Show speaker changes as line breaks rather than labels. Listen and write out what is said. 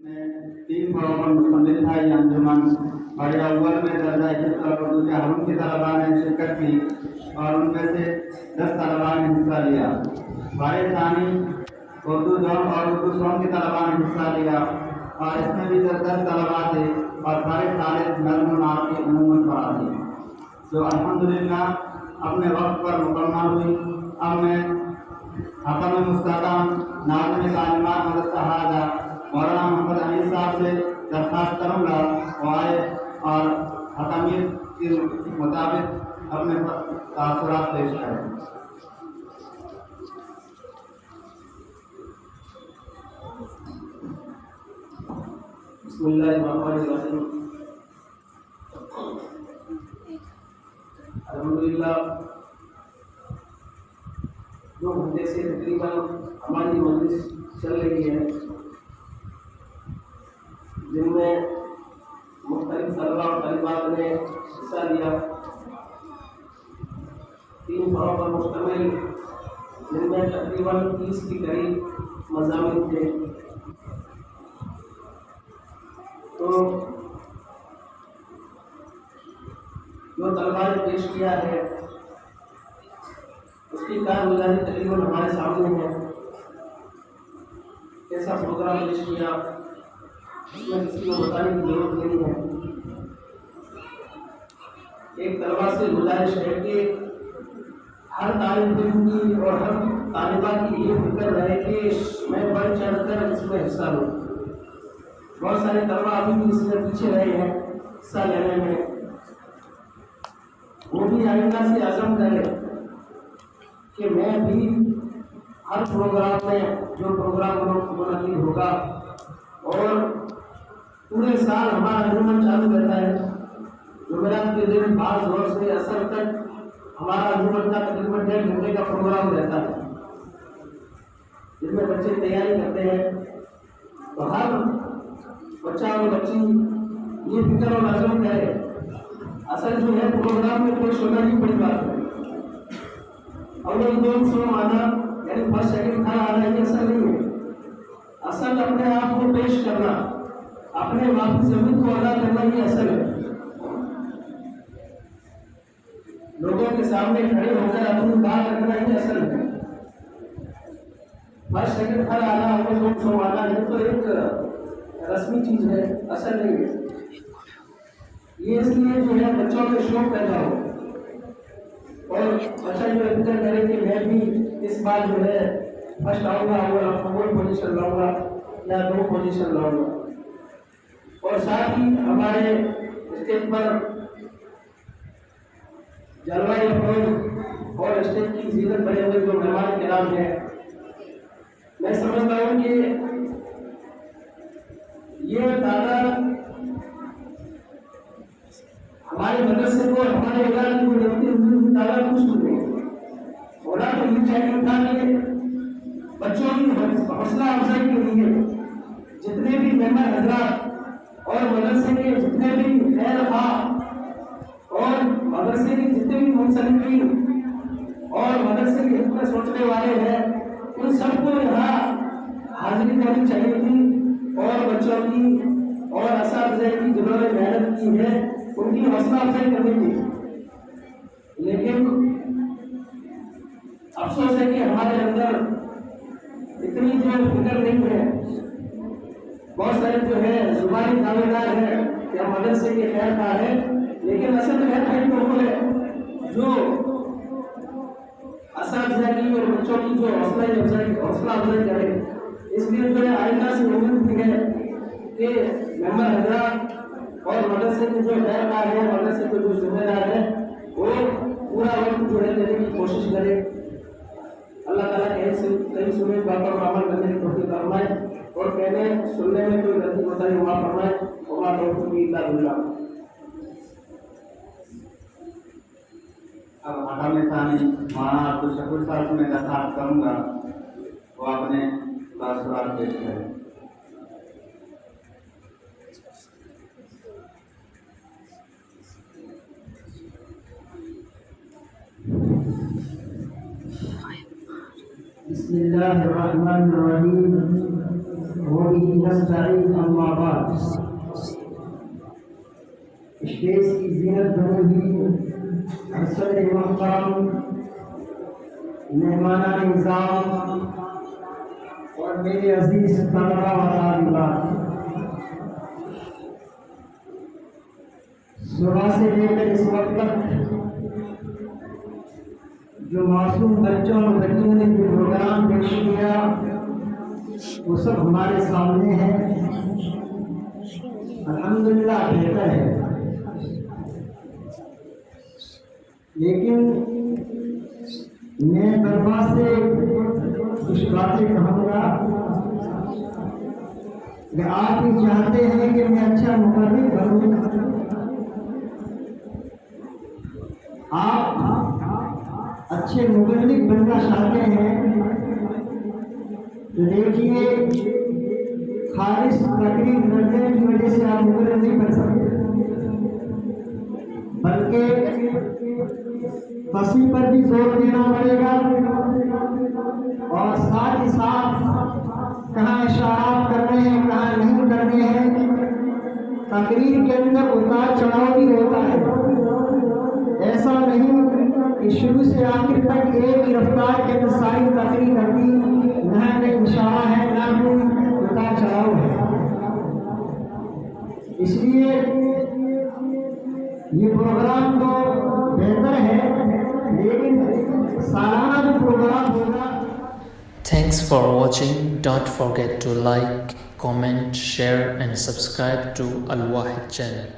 में 3 फरवरी को मुस्तमिल था ये अंजुमन और ये अव्वल में दर्जा इज्जत और उर्दू के हरुम की तलबा ने शिरकत की और उनमें से 10 तलबा ने हिस्सा लिया। बारे थानी उर्दू जौन और उर्दू सोम की तलबा ने हिस्सा लिया और इसमें भी 10 तलबा थे और सारे तालिब नज़्म नाम की उमूमन पढ़ा थी जो अल्हम्दुलिल्लाह अपने वक्त पर मुकम्मल हुई। अब मैं हकम मुस्तकाम नाज़िम तालीमात मदरसा हाजा मौलाना मोहम्मद अमीर साहब से दरख्वास्त करूँगा वो आए और हकमियत के मुताबिक अपने तासुरात पेश करें। बिस्मिल्लाहिर्रहमानिर्रहीम। अल्हम्दुलिल्लाह 2 घंटे से तकरीबन हमारी मजलिस चल रही है जिनमें मुख्तलिफ तलबा और तलिबात ने हिस्सा लिया। 3 फरवरी पर मुश्तमिल जिनमें तकरीबन 30 के करीब मज़ामिन थे। तो जो तलबा ने पेश किया है उसकी कारगुजारी तकरीबन हमारे सामने है। कैसा प्रोग्राम पेश किया उसमें किसी को बताने की जरूरत नहीं है। एक तलबा से गुजारिश है कि हर तालिब इल्म की और हर तालिबा की ये फिक्र रहे कि मैं बढ़ चढ़ कर इसमें हिस्सा लूँ। बहुत सारे तलबा अभी भी इसमें पीछे रहे हैं हिस्सा लेने में। वो भी आइंदा से आज़म करें कि मैं भी हर प्रोग्राम में जो प्रोग्राम मुनक़िद होगा और पूरे साल हमारा अंजुमन चालू रहता है। जुमेरात के दिन 5 जोर से असर तक हमारा अंजुमन का तकरीबन 1.5 घंटे का प्रोग्राम रहता है जिसमें बच्चे तैयारी करते हैं। तो हर बच्चा और बच्ची ये फिक्र और आज़म करे असल जो है प्रोग्राम में पेश होना ही बड़ी बात है। अव्वल 2 सौ आना यानी फर्स्ट सेकंड थर्ड आना ये असल नहीं है। असल अपने आप को पेश करना, अपने वापस ज़मीन को अदा करना ये असल है। लोगों के सामने खड़े होकर अपनी बात रखना ही असल है। फर्स्ट सेकंड थर्ड आना अव्वल 2 सौ आना ये तो एक रस्मी चीज है, असल नहीं है। ये इसलिए जो है बच्चों में शौक पैदा हो और बच्चा जो फिक्र करे कि मैं भी इस बार जो है फर्स्ट आऊँगा अव्वल पोजीशन लाऊंगा या 2 पोजीशन लाऊंगा। और साथ ही हमारे स्टेज पर जलवायु अफरोज और स्टेज की जीनत बने हुए जो मेहमान किराम हैं, मैं समझता हूँ कि ये तादाद हमारे मदरसे को हमारे इलाके को देखते हुए तादाद कुछ नहीं होना। तो ये चाहिए था कि बच्चों की हौसला अफजाई के लिए जितने भी मेंबर हजरात और मदरसे के जितने भी खैर खां और मदरसे के जितने भी मुंसलिकीन और मदरसे के हित में सोचने वाले हैं उन सबको यहाँ हाजिरी करनी चाहिए थी और बच्चों की और असातिज़ा की जिन्होंने मेहनत की है उनकी हौसला अफजाई करनी थी। लेकिन अफसोस है कि हमारे अंदर इतनी जो फिक्र नहीं है। बहुत सारे जो है जुबानी दावेदार है या मदरसे के खैर खा है, लेकिन असल में खैर तो वो है जो असातिज़ा की और बच्चों की जो हौसला अफजाई करे। इसलिए जो है आइंदा से उम्मीद भी है कि मेंबर हजरात और मदरसे के जो खैर खा है, मदरसे के जो जिम्मेदार है वो पूरा वक्त जो है देने की कोशिश करे। अल्लाह ताला कहीं सुने बात पर अमल करने की तौफीक फरमाए और कहने सुनने में कोई गलती बताई हुआ फरमाए वमा तौफीक़ी इल्ला बिल्लाह। अब हकाम थानी मौलाना अब्दुल शकूर साहब से मैं दरख्वास्त करूँगा वो अपने तासुरात पेश करें। बिस्मिल्लाहिर्रहमानिर्रहीम। नस्तईन अम्मा बाद। स्टेज की ज़ीनत बनी हुई सदर महतरम, मेहमानान निज़ाम और मेरे अजीज तलबा व तालिबात, सुबह से लेकर इस वक्त तक जो मासूम बच्चों और बच्चियों ने जो प्रोग्राम पेश किया वो सब हमारे सामने है। अल्हम्दुलिल्लाह बेहतर है, लेकिन मैं तलबा से कुछ बातें कहूँगा कि आप भी चाहते हैं कि मैं अच्छा मुकर्रिर बनूँ। आप अच्छे मुकर्रिर बनना चाहते हैं तो देखिए, खालिस तकरीर करने की वजह से आप मुकर्रिर नहीं बन सकते, बल्कि फसी पर भी जोर देना पड़ेगा और साथ ही साथ कहाँ इशारात करने हैं कहाँ नहीं करने हैं। तकरीर के अंदर उतार चढ़ाव भी होता है, ऐसा नहीं कि शुरू से आखिर तक एक ही रफ्तार के अंदर सारी तकरीर करती, न कोई इशारा है न कोई उतार चढ़ाव है। इसलिए ये प्रोग्राम तो बेहतर है, लेकिन सालाना जो प्रोग्राम होगा।
Thanks for watching. Don't forget to like, comment, share and subscribe to Al Wahid channel.